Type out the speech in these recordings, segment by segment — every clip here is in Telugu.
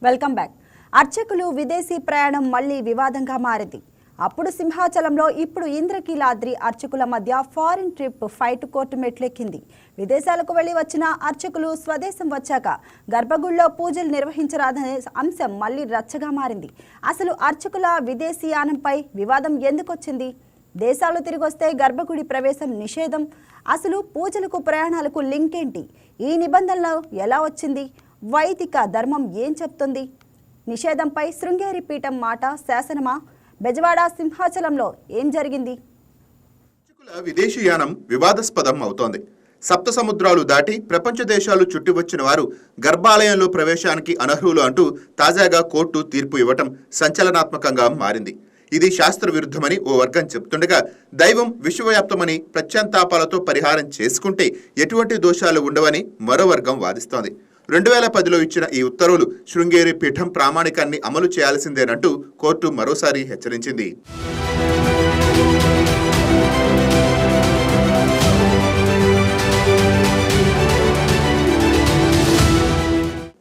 Welcome back. అర్చకులు విదేశీ ప్రయాణం మళ్లీ వివాదంగా మారింది. అప్పుడు సింహాచలంలో, ఇప్పుడు ఇంద్రకీలాద్రి అర్చకుల మధ్య ఫారిన్ ట్రిప్ ఫైట్ కోర్టు మెట్లెక్కింది. విదేశాలకు వెళ్లి వచ్చిన అర్చకులు స్వదేశం వచ్చాక గర్భగుడిలో పూజలు నిర్వహించరాదనే అంశం మళ్లీ రచ్చగా మారింది. అసలు అర్చకుల విదేశీయానంపై వివాదం ఎందుకొచ్చింది? దేశాలు తిరిగొస్తే గర్భగుడి ప్రవేశం నిషేధం. అసలు పూజలకు ప్రయాణాలకు లింక్ ఏంటి? ఈ నిబంధనలు ఎలా వచ్చింది? వైదిక ధర్మం ఏం చెప్తుంది? నిషేధంపై శృంగేరి పీఠం మాట శాసనమా? బెజవాడ సింహాచలంలో ఏం జరిగింది? విదేశీయానం వివాదాస్పదం అవుతోంది. సప్త సముద్రాలు దాటి ప్రపంచ దేశాలు చుట్టి వచ్చిన వారు గర్భాలయంలో ప్రవేశానికి అనర్హులు అంటూ తాజాగా కోర్టు తీర్పు ఇవ్వటం సంచలనాత్మకంగా మారింది. ఇది శాస్త్ర విరుద్ధమని ఓ వర్గం చెబుతుండగా, దైవం విశ్వవ్యాప్తమని ప్రత్యంతాపాలతో పరిహారం చేసుకుంటే ఎటువంటి దోషాలు ఉండవని మరో వర్గం వాదిస్తోంది. 2010లో ఇచ్చిన ఈ ఉత్తర్వులు శృంగేరి పీఠం ప్రామాణికాన్ని అమలు చేయాల్సిందేనంటూ కోర్టు మరోసారి హెచ్చరించింది.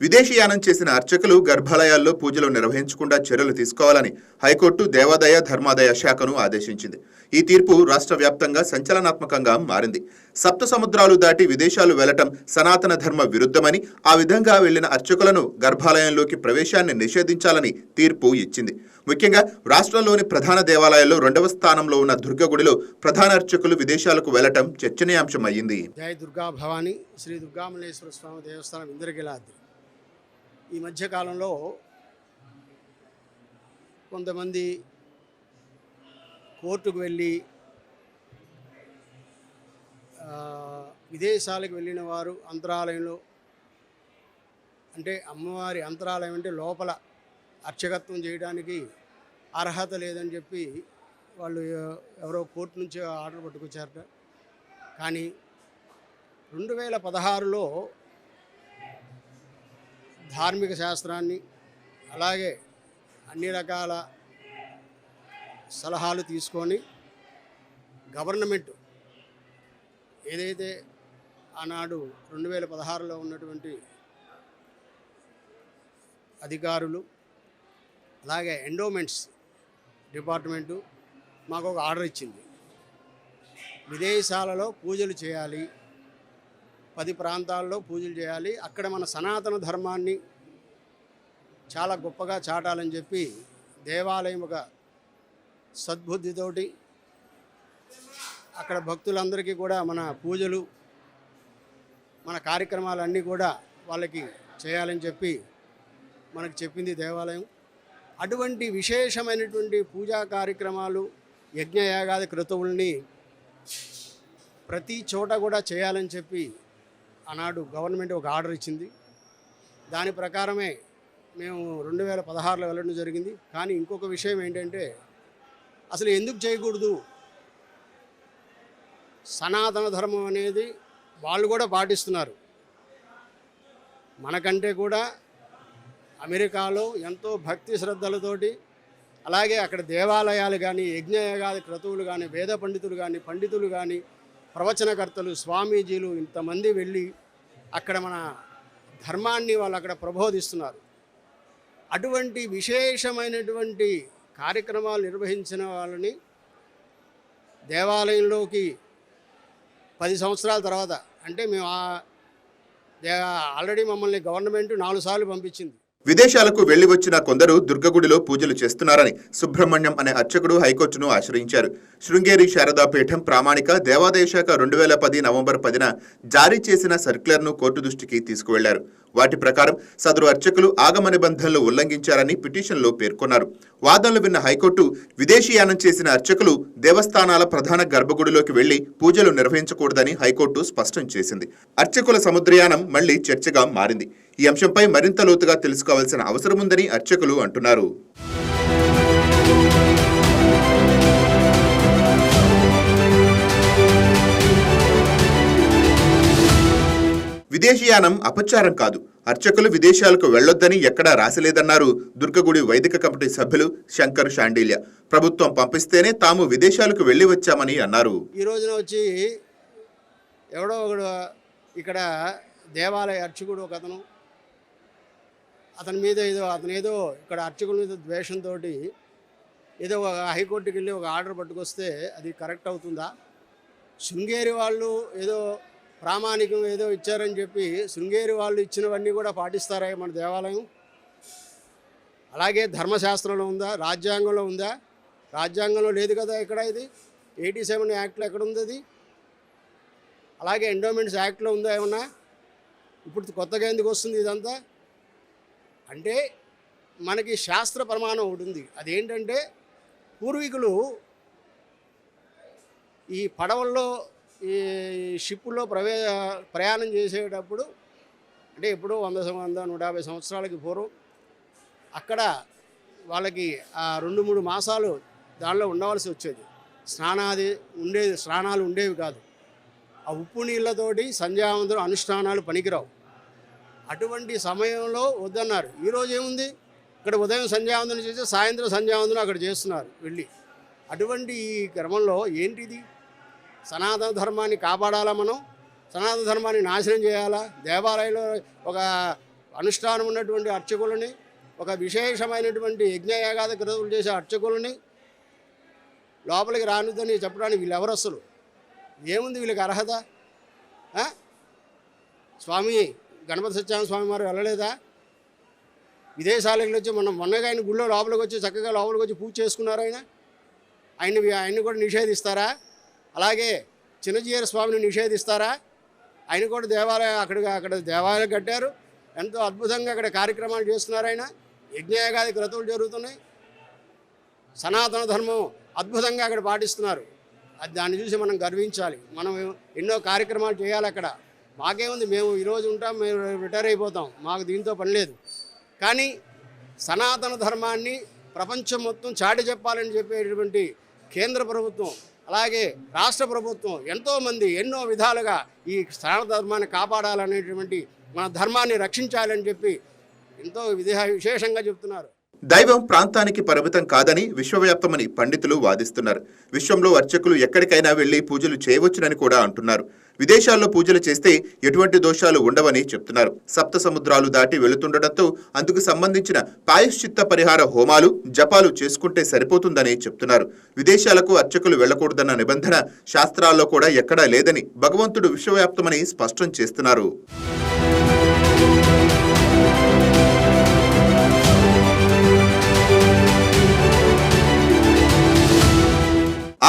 విదేశీయానం చేసిన అర్చకులు గర్భాలయాల్లో పూజలు నిర్వహించకుండా చర్యలు తీసుకోవాలని హైకోర్టు దేవాదాయ ధర్మాదాయ శాఖను ఆదేశించింది. ఈ తీర్పు రాష్ట్ర వ్యాప్తంగా సంచలనాత్మకంగా మారింది. సప్త సముద్రాలు దాటి విదేశాలు వెళ్లటం సనాతన ధర్మ విరుద్ధమని, ఆ విధంగా వెళ్లిన అర్చకులను గర్భాలయంలోకి ప్రవేశాన్ని నిషేధించాలని తీర్పు ఇచ్చింది. ముఖ్యంగా రాష్ట్రంలోని ప్రధాన దేవాలయాల్లో 2వ స్థానంలో ఉన్న దుర్గగుడిలో ప్రధాన అర్చకులు విదేశాలకు వెళ్లటం చర్చనీయాంశమయ్యింది. జై దుర్గా భవాని శ్రీ దుర్గామల్లేశ్వర స్వామి దేవస్థానం ఇంద్రకీలాద్రి. ఈ మధ్యకాలంలో కొంతమంది కోర్టుకు వెళ్ళి విదేశాలకు వెళ్ళిన వారు అంతరాలయంలో, అంటే అమ్మవారి అంతరాలయం అంటే లోపల అర్చకత్వం చేయడానికి అర్హత లేదని చెప్పి వాళ్ళు ఎవరో కోర్టు నుంచి ఆర్డర్ పట్టుకొచ్చారట. కానీ 2016లో ధార్మిక శాస్త్రాన్ని, అలాగే అన్ని రకాల సలహాలు తీసుకొని గవర్నమెంట్ ఏదైతే ఆనాడు 2016లో ఉన్నటువంటి అధికారులు, అలాగే ఎండోమెంట్స్ డిపార్ట్మెంటు మాకు ఒక ఆర్డర్ ఇచ్చింది. విదేశాలలో పూజలు చేయాలి, 10 ప్రాంతాల్లో పూజలు చేయాలి, అక్కడ మన సనాతన ధర్మాన్ని చాలా గొప్పగా చాటాలని చెప్పి దేవాలయం ఒక సద్బుద్ధితోటి అక్కడ భక్తులందరికీ కూడా మన పూజలు, మన కార్యక్రమాలన్నీ కూడా వాళ్ళకి చేయాలని చెప్పి మనకు చెప్పింది దేవాలయం. అటువంటి విశేషమైనటువంటి పూజా కార్యక్రమాలు, యజ్ఞయాగాది క్రతువుల్ని ప్రతి చోట కూడా చేయాలని చెప్పి ఆనాడు గవర్నమెంట్ ఒక ఆర్డర్ ఇచ్చింది. దాని ప్రకారమే మేము 2016లో వెళ్ళడం జరిగింది. కానీ ఇంకొక విషయం ఏంటంటే, అసలు ఎందుకు చేయకూడదు? సనాతన ధర్మం అనేది వాళ్ళు కూడా పాటిస్తున్నారు. మనకంటే కూడా అమెరికాలో ఎంతో భక్తి శ్రద్ధలతోటి, అలాగే అక్కడ దేవాలయాలు కానీ, యజ్ఞయాగాది క్రతువులు కానీ, వేద పండితులు కానీ, ప్రవచనకర్తలు, స్వామీజీలు ఇంతమంది వెళ్ళి అక్కడ మన ధర్మాన్ని వాళ్ళు అక్కడ ప్రబోధిస్తున్నారు. అటువంటి విశేషమైనటువంటి కార్యక్రమాలు నిర్వహించిన వాళ్ళని దేవాలయంలోకి 10 సంవత్సరాల తర్వాత, అంటే మేము ఆల్రెడీ మమ్మల్ని గవర్నమెంట్ 4 సార్లు పంపించింది. విదేశాలకు వెళ్లి వచ్చిన కొందరు దుర్గగుడిలో పూజలు చేస్తున్నారని సుబ్రహ్మణ్యం అనే అర్చకుడు హైకోర్టును ఆశ్రయించారు. శృంగేరి శారదాపీఠం ప్రామాణిక దేవాదాయ శాఖ 2010 నవంబర్ 10న జారీ చేసిన సర్క్యులర్ను కోర్టు దృష్టికి తీసుకువెళ్లారు. వాటి ప్రకారం సదరు అర్చకులు ఆగమ నిబంధనలు ఉల్లంఘించారని పిటిషన్లో పేర్కొన్నారు. వాదనలు విన్న హైకోర్టు విదేశీయానం చేసిన అర్చకులు దేవస్థానాల ప్రధాన గర్భగుడిలోకి వెళ్లి పూజలు నిర్వహించకూడదని హైకోర్టు స్పష్టం చేసింది. అర్చకుల సముద్రయానం మళ్లీ చర్చగా మారింది. ఈ అంశంపై మరింత లోతుగా తెలుసుకోవాల్సిన అవసరం ఉందని అర్చకులు అంటున్నారు. విదేశీయానం అపచారం కాదు, అర్చకులు విదేశాలకు వెళ్లొద్దని ఎక్కడా రాసిలేదన్నారు దుర్గగుడి వైదిక కమిటీ సభ్యులు శంకర్ షాండిల్య. ప్రభుత్వం పంపిస్తేనే తాము విదేశాలకు వెళ్లి వచ్చామని అన్నారు. ఈ రోజున వచ్చి ఎవడో ఒకడు ఇక్కడ దేవాలయ అర్చకుడు ఒక అతను అతను ఏదో ఇక్కడ అర్చకుల మీద ద్వేషంతో ఏదో ఒక హైకోర్టుకి వెళ్ళి ఒక ఆర్డర్ పట్టుకొస్తే అది కరెక్ట్ అవుతుందా? శృంగేరి వాళ్ళు ఏదో ప్రామాణికం ఏదో ఇచ్చారని చెప్పి శృంగేరి వాళ్ళు ఇచ్చినవన్నీ కూడా పాటిస్తారా మన దేవాలయం? అలాగే ధర్మశాస్త్రంలో ఉందా, రాజ్యాంగంలో ఉందా? రాజ్యాంగంలో లేదు కదా. ఇక్కడ ఇది 87 యాక్ట్లో ఎక్కడ ఉంది అది? అలాగే ఎండోమెంట్స్ యాక్ట్లో ఉందా ఏమన్నా? ఇప్పుడు కొత్తగా ఎందుకు వస్తుంది ఇదంతా? అంటే మనకి శాస్త్ర ప్రమాణం ఒకటి ఉంది. అదేంటంటే పూర్వీకులు ఈ పడవల్లో ఈ షిప్పుల్లో ప్రయాణం చేసేటప్పుడు అంటే ఎప్పుడో 150 సంవత్సరాలకి పూర్వం అక్కడ వాళ్ళకి ఆ 2-3 మాసాలు దానిలో ఉండవలసి వచ్చేది. స్నానాలు ఉండేవి కాదు. ఆ ఉప్పు నీళ్ళతోటి సంధ్యావందనం అనుష్ఠానాలు పనికిరావు. అటువంటి సమయంలో వద్దన్నారు. ఈరోజు ఏముంది, ఇక్కడ ఉదయం సంధ్యావందనం చేసి సాయంత్రం సంధ్యావందనం అక్కడ చేస్తున్నారు వెళ్ళి. అటువంటి ఈ క్రమంలో ఏంటిది? సనాతన ధర్మాన్ని కాపాడాలా మనం? సనాతన ధర్మాన్ని నాశనం చేయాలా? దేవాలయంలో ఒక అనుష్ఠానం ఉన్నటువంటి అర్చకులని, ఒక విశేషమైనటువంటి యజ్ఞయాగాది క్రతువులు చేసే అర్చకులని లోపలికి రానిద్దని చెప్పడానికి వీళ్ళు ఎవరు? అసలు ఏముంది వీళ్ళకి అర్హత? స్వామి గణపతి సత్యనారాయణ స్వామి వారు వెళ్ళలేదా? విదేశాలకు వచ్చి మొన్నగా ఆయన గుళ్ళో లోపలికి వచ్చి చక్కగా లోపలికి వచ్చి పూజ చేసుకున్నారు. ఆయన్ని కూడా నిషేధిస్తారా? అలాగే చిన్నజీయర స్వామిని నిషేధిస్తారా? ఆయన కూడా అక్కడ దేవాలయం కట్టారు. ఎంతో అద్భుతంగా అక్కడ కార్యక్రమాలు చేస్తున్నారు. ఆయన యజ్ఞయాగాది క్రతువులు జరుగుతున్నాయి. సనాతన ధర్మం అద్భుతంగా అక్కడ పాటిస్తున్నారు. దాన్ని చూసి మనం గర్వించాలి. మనం ఎన్నో కార్యక్రమాలు చేయాలి అక్కడ. మాకేముంది, మేము ఈరోజు ఉంటాం, మేము రిటైర్ అయిపోతాం, మాకు దీంతో పని లేదు. కానీ సనాతన ధర్మాన్ని ప్రపంచం మొత్తం చాటి చెప్పాలని చెప్పేటువంటి కేంద్ర ప్రభుత్వం అలాగే రాష్ట్ర ప్రభుత్వం ఎంతోమంది ఎన్నో విధాలుగా ఈ సనాతన ధర్మాన్ని కాపాడాలనేటువంటి మన ధర్మాన్ని రక్షించాలని చెప్పి ఎంతో విశేషంగా చెప్తున్నారు. దైవం ప్రాంతానికి పరిమితం కాదని, విశ్వవ్యాప్తమని పండితులు వాదిస్తున్నారు. విశ్వంలో అర్చకులు ఎక్కడికైనా వెళ్లి పూజలు చేయవచ్చునని కూడా అంటున్నారు. విదేశాల్లో పూజలు చేస్తే ఎటువంటి దోషాలు ఉండవని చెప్తున్నారు. సప్త సముద్రాలు దాటి వెళుతుండటంతో అందుకు సంబంధించిన ప్రాయశ్చిత్త పరిహార హోమాలు, జపాలు చేసుకుంటే సరిపోతుందని చెప్తున్నారు. విదేశాలకు అర్చకులు వెళ్లకూడదన్న నిబంధన శాస్త్రాల్లో కూడా ఎక్కడా లేదని, భగవంతుడు విశ్వవ్యాప్తమని స్పష్టం చేస్తున్నారు.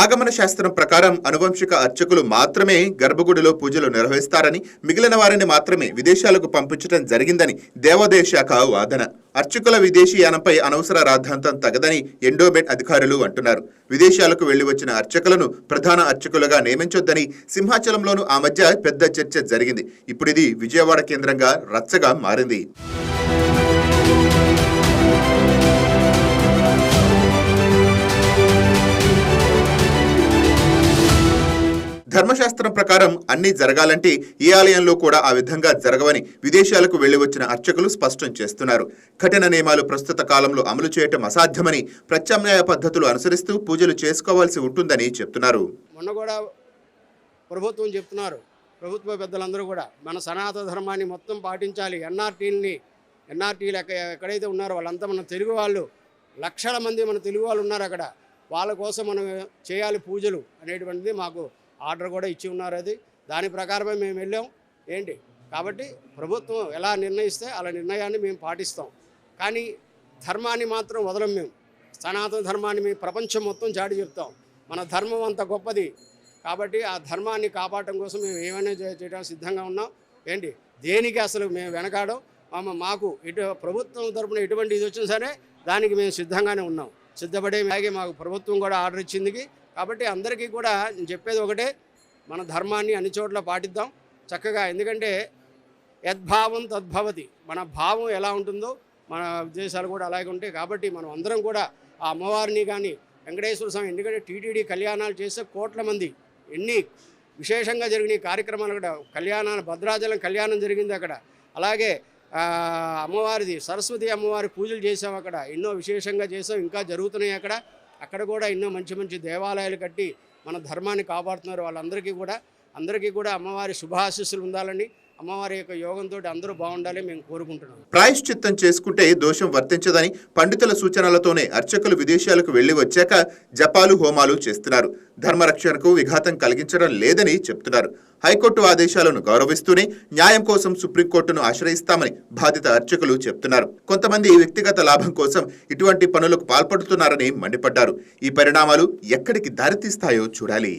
ఆగమన శాస్త్రం ప్రకారం అనువంశిక అర్చకులు మాత్రమే గర్భగుడిలో పూజలు నిర్వహిస్తారని, మిగిలిన వారిని మాత్రమే విదేశాలకు పంపించడం జరిగిందని దేవాదాయ శాఖ వాదన. అర్చకుల విదేశీయానంపై అనవసర రాద్ధాంతం తగదని ఎండోమెంట్ అధికారులు అంటున్నారు. విదేశాలకు వెళ్లి వచ్చిన అర్చకులను ప్రధాన అర్చకులుగా నియమించొద్దని సింహాచలంలోనూ ఆ మధ్య పెద్ద చర్చ జరిగింది. ఇప్పుడిది విజయవాడ కేంద్రంగా రచ్చగా మారింది. ధర్మశాస్త్రం ప్రకారం అన్ని జరగాలంటే ఏ ఆలయంలో కూడా ఆ విధంగా జరగవని విదేశాలకు వెళ్లి వచ్చిన అర్చకులు స్పష్టం చేస్తున్నారు. కఠిన నియమాలు ప్రస్తుత కాలంలో అమలు చేయటం అసాధ్యమని, ప్రత్యామ్నాయ పద్ధతులు అనుసరిస్తూ పూజలు చేసుకోవాల్సి ఉంటుందని చెప్తున్నారు. మొన్న కూడా ప్రభుత్వం చెప్తున్నారు, ప్రభుత్వ పెద్దలందరూ కూడా మన సనాతన ధర్మాన్ని మొత్తం పాటించాలి. ఎన్ఆర్టీలు ఎక్కడైతే ఉన్నారో వాళ్ళంతా మన తెలుగు వాళ్ళు, లక్షల మంది మన తెలుగు వాళ్ళు ఉన్నారు అక్కడ. వాళ్ళ కోసం మనం చేయాలి పూజలు అనేటువంటిది మాకు ఆర్డర్ కూడా ఇచ్చి ఉన్నారు. అది దాని ప్రకారమే మేము వెళ్ళాం. కాబట్టి ప్రభుత్వం ఎలా నిర్ణయిస్తే అలా నిర్ణయాన్ని మేము పాటిస్తాం. కానీ ధర్మాన్ని మాత్రం వదలం. మేము సనాతన ధర్మాన్ని మేము ప్రపంచం మొత్తం చాటి చెప్తాం. మన ధర్మం అంత గొప్పది. కాబట్టి ఆ ధర్మాన్ని కాపాడటం కోసం మేము ఏమైనా చేయడానికి సిద్ధంగా ఉన్నాం. దేనికి అసలు మేము వెనకాడం. మాకు ప్రభుత్వం తరపున ఎటువంటి ఇది వచ్చినా సరే దానికి మేము సిద్ధంగానే ఉన్నాం. సిద్ధపడే అలాగే మాకు ప్రభుత్వం కూడా ఆర్డర్ ఇచ్చింది. కాబట్టి అందరికీ కూడా నేను చెప్పేది ఒకటే, మన ధర్మాన్ని అన్ని చోట్ల పాటిద్దాం చక్కగా. ఎందుకంటే యద్భావం తద్భవతి, మన భావం ఎలా ఉంటుందో మన ఉద్దేశాలు కూడా అలాగే ఉంటాయి. కాబట్టి మనం అందరం కూడా ఆ అమ్మవారిని కానీ వెంకటేశ్వర స్వామి, ఎందుకంటే టీటీడీ కళ్యాణాలు చేస్తే కోట్ల మంది, ఎన్ని విశేషంగా జరిగిన కార్యక్రమాలు కూడా కళ్యాణాలు, భద్రాచలం కళ్యాణం జరిగింది అక్కడ. అలాగే అమ్మవారిది సరస్వతి అమ్మవారి పూజలు చేసాం అక్కడ, ఎన్నో విశేషంగా చేసాం, ఇంకా జరుగుతున్నాయి అక్కడ కూడా ఎన్నో మంచి మంచి దేవాలయాలు కట్టి మన ధర్మాన్ని కాపాడుతున్నారు. వాళ్ళందరికీ కూడా అమ్మవారి శుభాశీస్సులు ఉండాలని, అమ్మవారి యొక్క యోగంతో అందరూ బాగుండాలి మేము కోరుకుంటున్నాం. ప్రాయశ్చిత్తం చేసుకుంటే దోషం వర్తించదని పండితుల సూచనలతోనే అర్చకులు విదేశాలకు వెళ్లి వచ్చాక జపాలు హోమాలు చేస్తున్నారు. ధర్మరక్షణకు విఘాతం కలిగించడం లేదని చెప్తున్నారు. హైకోర్టు ఆదేశాలను గౌరవిస్తూనే న్యాయం కోసం సుప్రీంకోర్టును ఆశ్రయిస్తామని బాధిత అర్చకులు చెప్తున్నారు. కొంతమంది వ్యక్తిగత లాభం కోసం ఇటువంటి పనులకు పాల్పడుతున్నారని మండిపడ్డారు. ఈ పరిణామాలు ఎక్కడికి దారితీస్తాయో చూడాలి.